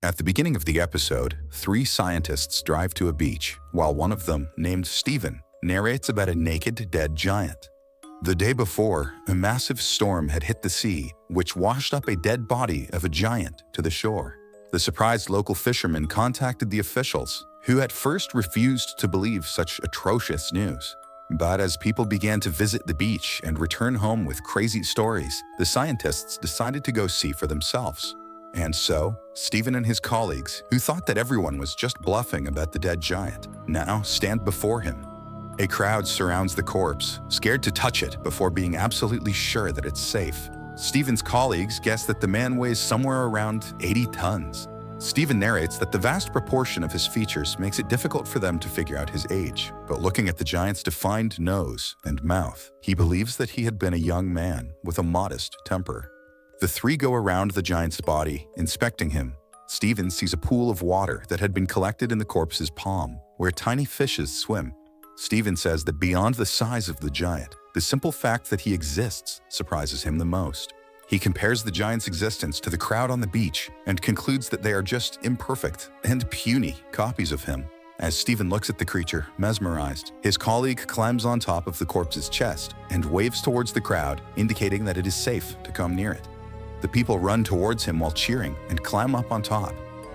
At the beginning of the episode, three scientists drive to a beach, while one of them, named Steven, narrates about a naked, dead giant. The day before, a massive storm had hit the sea, which washed up a dead body of a giant to the shore. The surprised local fishermen contacted the officials, who at first refused to believe such atrocious news. But as people began to visit the beach and return home with crazy stories, the scientists decided to go see for themselves. And so, Steven and his colleagues, who thought that everyone was just bluffing about the dead giant, now stand before him. A crowd surrounds the corpse, scared to touch it before being absolutely sure that it's safe. Steven's colleagues guess that the man weighs somewhere around 80 tons. Steven narrates that the vast proportion of his features makes it difficult for them to figure out his age, but looking at the giant's defined nose and mouth, he believes that he had been a young man with a modest temper. The three go around the giant's body, inspecting him. Steven sees a pool of water that had been collected in the corpse's palm, where tiny fishes swim. Steven says that beyond the size of the giant, the simple fact that he exists surprises him the most. He compares the giant's existence to the crowd on the beach and concludes that they are just imperfect and puny copies of him. As Steven looks at the creature, mesmerized, his colleague climbs on top of the corpse's chest and waves towards the crowd, indicating that it is safe to come near it. The people run towards him while cheering and climb up on top.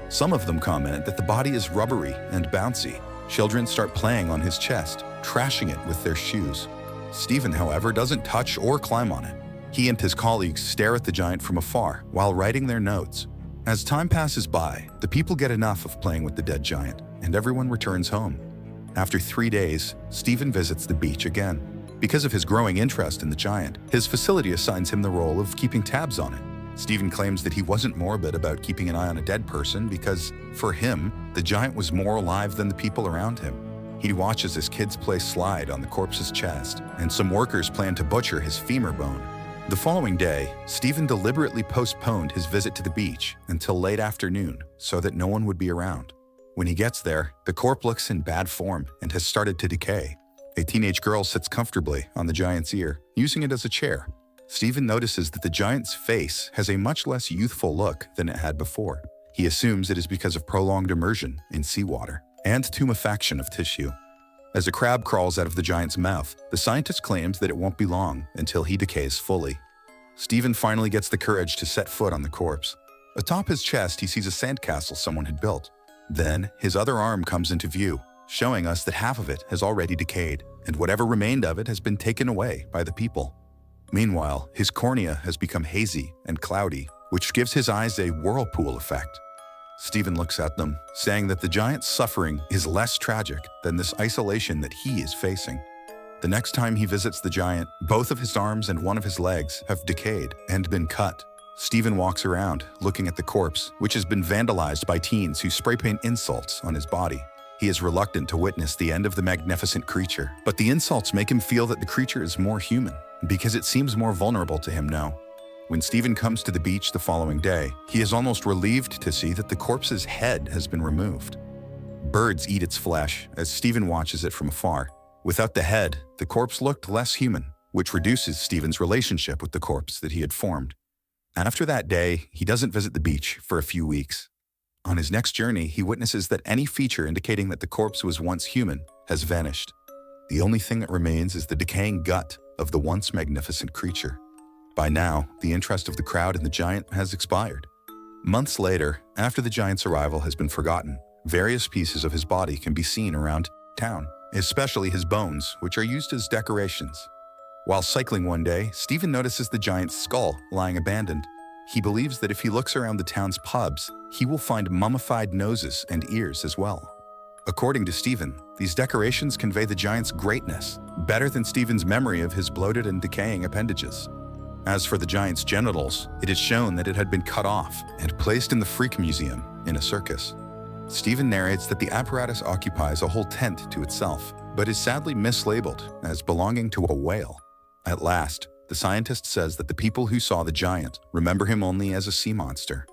Some of them comment that the body is rubbery and bouncy. Children start playing on his chest, trashing it with their shoes. Steven, however, doesn't touch or climb on it. He and his colleagues stare at the giant from afar while writing their notes. As time passes by, the people get enough of playing with the dead giant, and everyone returns home. After 3 days, Steven visits the beach again. Because of his growing interest in the giant, his facility assigns him the role of keeping tabs on it. Steven claims that he wasn't morbid about keeping an eye on a dead person because, for him, the giant was more alive than the people around him. He watches as kids play slide on the corpse's chest, and some workers plan to butcher his femur bone. The following day, Steven deliberately postponed his visit to the beach until late afternoon so that no one would be around. When he gets there, the corpse looks in bad form and has started to decay. A teenage girl sits comfortably on the giant's ear, using it as a chair. Steven notices that the giant's face has a much less youthful look than it had before. He assumes it is because of prolonged immersion in seawater and tumefaction of tissue. As a crab crawls out of the giant's mouth, the scientist claims that it won't be long until he decays fully. Steven finally gets the courage to set foot on the corpse. Atop his chest, he sees a sandcastle someone had built. Then, his other arm comes into view, showing us that half of it has already decayed, and whatever remained of it has been taken away by the people. Meanwhile, his cornea has become hazy and cloudy, which gives his eyes a whirlpool effect. Steven looks at them, saying that the giant's suffering is less tragic than this isolation that he is facing. The next time he visits the giant, both of his arms and one of his legs have decayed and been cut. Steven walks around, looking at the corpse, which has been vandalized by teens who spray paint insults on his body. He is reluctant to witness the end of the magnificent creature, but the insults make him feel that the creature is more human, because it seems more vulnerable to him now. When Steven comes to the beach the following day, he is almost relieved to see that the corpse's head has been removed. Birds eat its flesh as Steven watches it from afar. Without the head, the corpse looked less human, which reduces Steven's relationship with the corpse that he had formed. After that day, he doesn't visit the beach for a few weeks. On his next journey, he witnesses that any feature indicating that the corpse was once human has vanished. The only thing that remains is the decaying gut of the once magnificent creature. By now, the interest of the crowd in the giant has expired. Months later, after the giant's arrival has been forgotten, various pieces of his body can be seen around town, especially his bones, which are used as decorations. While cycling one day, Steven notices the giant's skull lying abandoned. He believes that if he looks around the town's pubs, he will find mummified noses and ears as well. According to Steven, these decorations convey the giant's greatness, better than Steven's memory of his bloated and decaying appendages. As for the giant's genitals, it is shown that it had been cut off and placed in the Freak Museum in a circus. Steven narrates that the apparatus occupies a whole tent to itself, but is sadly mislabeled as belonging to a whale. At last, the scientist says that the people who saw the giant remember him only as a sea monster.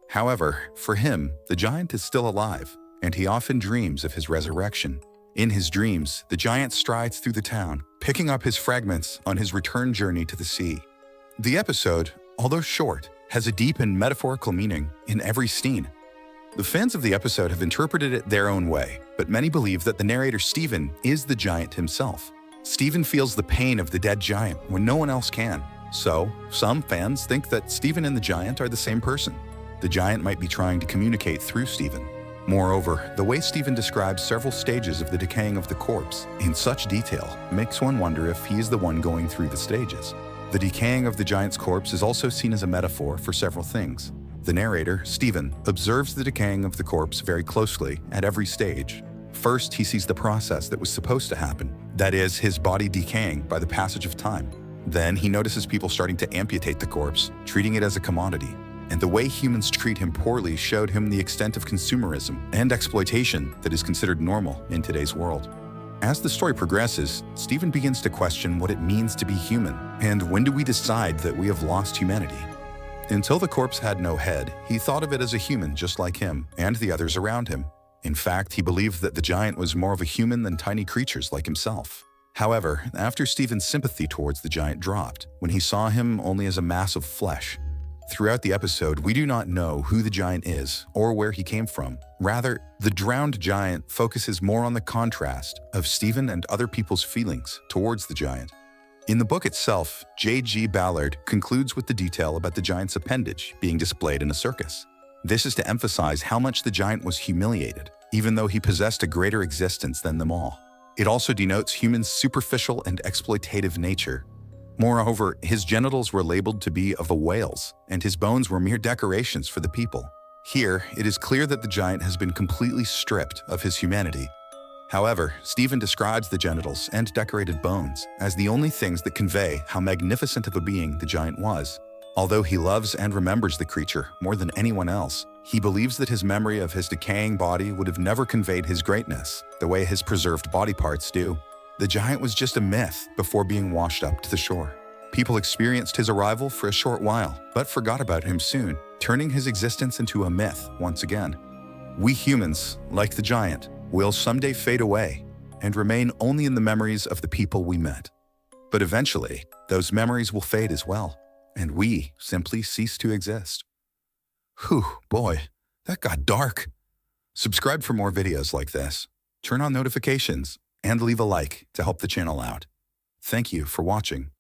However, for him, the giant is still alive, and he often dreams of his resurrection. In his dreams, the giant strides through the town, picking up his fragments on his return journey to the sea. The episode, although short, has a deep and metaphorical meaning in every scene. The fans of the episode have interpreted it their own way, but many believe that the narrator Stephen is the giant himself. Stephen feels the pain of the dead giant when no one else can. So, some fans think that Stephen and the giant are the same person. The giant might be trying to communicate through Stephen. Moreover, the way Stephen describes several stages of the decaying of the corpse in such detail makes one wonder if he is the one going through the stages. The decaying of the giant's corpse is also seen as a metaphor for several things. The narrator, Stephen, observes the decaying of the corpse very closely at every stage. First, he sees the process that was supposed to happen, that is, his body decaying by the passage of time. Then he notices people starting to amputate the corpse, treating it as a commodity. And the way humans treat him poorly showed him the extent of consumerism and exploitation that is considered normal in today's world. As the story progresses, Stephen begins to question what it means to be human, and when do we decide that we have lost humanity? Until the corpse had no head, he thought of it as a human just like him and the others around him. In fact, he believed that the giant was more of a human than tiny creatures like himself. However, after Stephen's sympathy towards the giant dropped, when he saw him only as a mass of flesh. Throughout the episode, we do not know who the giant is or where he came from. Rather, the drowned giant focuses more on the contrast of Stephen and other people's feelings towards the giant. In the book itself, J.G. Ballard concludes with the detail about the giant's appendage being displayed in a circus. This is to emphasize how much the giant was humiliated, even though he possessed a greater existence than them all. It also denotes human superficial and exploitative nature. Moreover, his genitals were labeled to be of a whale's, and his bones were mere decorations for the people. Here, it is clear that the giant has been completely stripped of his humanity. However, Stephen describes the genitals and decorated bones as the only things that convey how magnificent of a being the giant was. Although he loves and remembers the creature more than anyone else, he believes that his memory of his decaying body would have never conveyed his greatness the way his preserved body parts do. The giant was just a myth before being washed up to the shore. People experienced his arrival for a short while, but forgot about him soon, turning his existence into a myth once again. We humans, like the giant, will someday fade away and remain only in the memories of the people we met. But eventually, those memories will fade as well, and we simply cease to exist. Whew, boy, that got dark. Subscribe for more videos like this, turn on notifications, and leave a like to help the channel out. Thank you for watching.